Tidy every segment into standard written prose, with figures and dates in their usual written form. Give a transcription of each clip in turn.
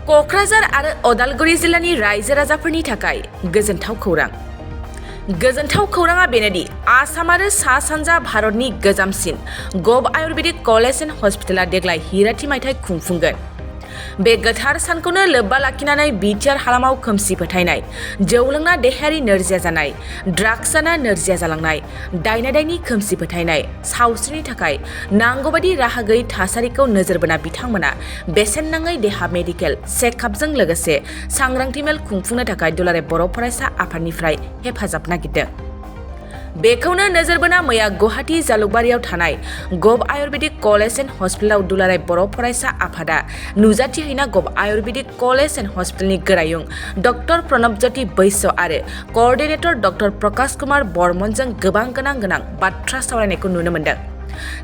क'क्राझार आरो अदालगुरि जिल्लानि रायजो राजाफोरनि थाखाय गोजोनथाव खौरां। गोजोनथाव खौराङा बेनोदि आसाम आरो सा सानजा भारतनि गोजामसिन गभ आयुर्वेदिक कलेज एन्ड हस्पिटाला देग्लाय हिराथि मायथाइ खुंफुंगोन। बे गोथार सानखौनो लोब्बा लाखिनानै बिटिआर हालामाव खोमसि फोथायनाय, जौ लोंना देहायारि नोरजिया जानाय, ड्राग्स जाना नोरजिया जालांनाय, दायना दायनि खोमसि फोथायनाय, सावस्रिनि थाखाय नांगौबादि राहा गैयै थासारिखौ नोजोर बोना बिथांमोना बेसेन नाङै देहा मेडिकेल चेकआपजों लोगोसे सांग्रांथि मेल खुंफुंनो थाखाय दुलाराय बर' फरायसा आफादनिफ्राय हेफाजाब नागिरदों। बेखौनो नोजोर बोना मैया गुवाहाटी जालुकबारियाव थानाय गभ आयुर्वेदिक कलेज एन्ड हस्पिटालाव दुलाराय बर' फरायसा आफादा नुजाथिहैना गभ आयुर्वेदिक कलेज एन्ड हस्पिटालनि गोरायुं डक्टर प्रणबज्योति बैश्य आरो क'अर्डिनेटर डक्टर प्रकाश कुमार बर्मनजों गोबां गोनां बाथ्रा सावरायनायखौ नुनो मोन्दों।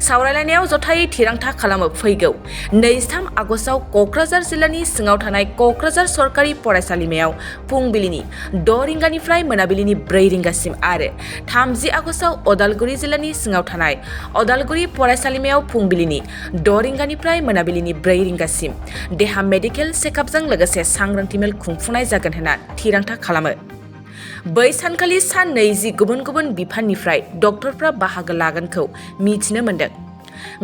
सावरायलायनायाव जथायै थिरांथा खालामो फैगौ 23 आगस्टआव क'क्राझार जिल्लानि सिङाव थानाय क'क्राझार सरकारि फरायसालिमायाव फुंबिलिनि 6 रिंगानिफ्राय मोनाबिलिनि 4 रिंगासिम आरो 30 आगस्टआव अदालगुरि जिल्लानि सिङाव थानाय अदालगुरि फरायसालिमायाव फुंबिलिनि 6 रिंगानिफ्राय मोनाबिलिनि 4 रिंगासिम देहा मेडिकेल चेकआपजों लोगोसे सांग्रांथि मेल खुंफुंनाय जागोन होनना थिरांथा खालामो। बै सानखालि सा 20 गुबुन बिफाननिफ्राय डक्टरफ्रा बाहागो लागोनखौ मिथिनो मोन्दों।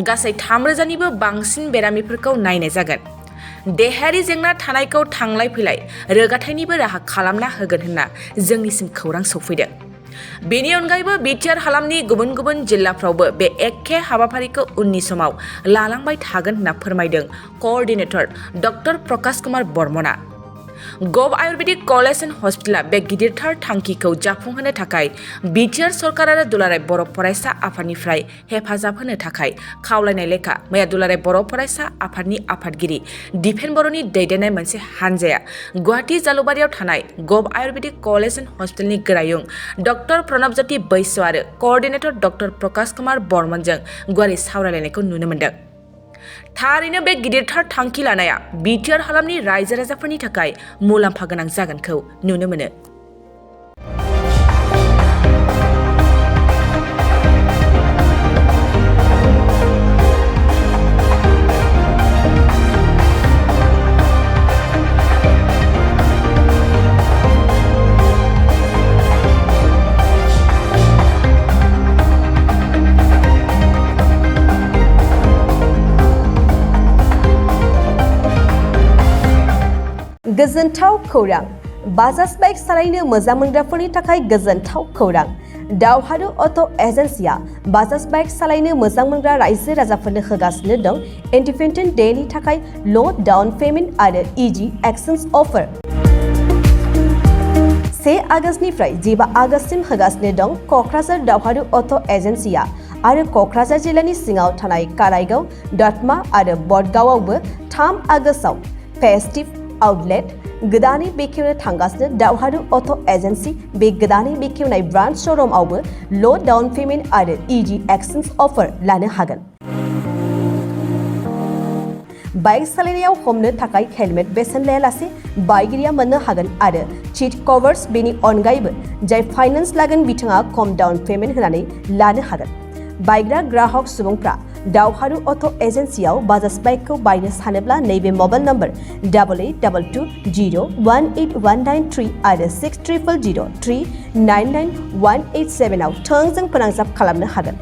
गासै 3,000निबो बांसिन बेरामिफोरखौ नायनाय जागोन। देहायारि जेंना थानायखौ थांलाय फैलाय रोगाथाइनिबो राहा खालामना होगोन होनना जोंनिसिम खौरां सौफैदों। बेनि अनगायैबो बिटिआर हालामनि गुबुन जिल्लाफ्रावबो बे एखे हाबाफारिखौ उननि समाव लालांबाय थागोन होनना फोरमायदों क'अर्डिनेटर डक्टर प्रकाश कुमार बर्मना। गभ आयुर्वेदिक कलेज एन्ड हस्पिटाला बे गिदिरथार थांखिखौ जाफुंहोनो थाखाय बिटिआर सरकार आरो दुलाराय बर' फरायसा आफादनिफ्राय हेफाजाब होनो थाखाय खावलायनाय लेखा मैया दुलाराय बर' फरायसा आफादनि आफादगिरि दिपेन बर'नि दैदेननाय मोनसे हानजाया गुवाहाटी जालुकबारियाव थानाय गभ आयुर्वेदिक कलेज एन्ड हस्पिटालनि गोरायुं डक्टर प्रणबज्योति बैश्य आरो क'अर्डिनेटर डक्टर प्रकाश कुमार बर्मनजों गुवारै सावरायलायनायखौ नुनो मोन्दों। थारैनो बे गिदिरथार थांखि लानाया बिटिआर हालामनि रायजो राजाफोरनि थाखाय मुलाम्फा गोनां जागोनखौ नुनो मोनो। गोजोनथाव खौरां। बाजाज बाइक सालायनो मोजां मोनग्राफोरनि थाखाय गोजोनथाव खौरां। दावहारु अट' एजेन्सिया बाजाज बाइक सालायनो मोजां मोनग्रा रायजो राजाफोरनो होगासिनो दं इन्डिपेन्डेन्ट डेनि थाखाय ल' डाउन पेमेन्ट आरो इजि एक्सचेन्ज अफार। 1 आगस्तनिफ्राय 15 आगस्तसिम होगासिनो दं क'क्राझार दावहारु अट' एजेन्सिया आरो क'क्राझार जिल्लानि सिङाव थानाय काराइगाव, दतमा आरो बडगावआवबो 3 आगस्टआव फेस्टिभ आउटलेट गोदानै बेखेवनो थांगासिनो दावहारु अट' एजेन्सि। बे गोदानै बेखेवनाय ब्रान्च श'रुमआवबो ल' डाउन पेमेन्ट आरो इजि एक्सचेन्ज अफार लानो हागोन। बाइक सालायनायाव हमनो थाखाय हेलमेट बेसेन लायालासे बाइगिरिया मोननो हागोन आरो सीट कभार्स। बेनि अनगायैबो जाय फाइनेन्स लागोन बिथाङा खम डाउन पेमेन्ट होनानै लानो हागोन। बायग्रा ग्राहक सुबुंफ्रा दावहारु अट' एजेन्सियाव बाजाज बाइकखौ बायनो सानोब्ला नैबे मबाइल नम्बर 8822018193 आरो 600003991187 आव थोंजों फोनांजाब खालामनो हागोन।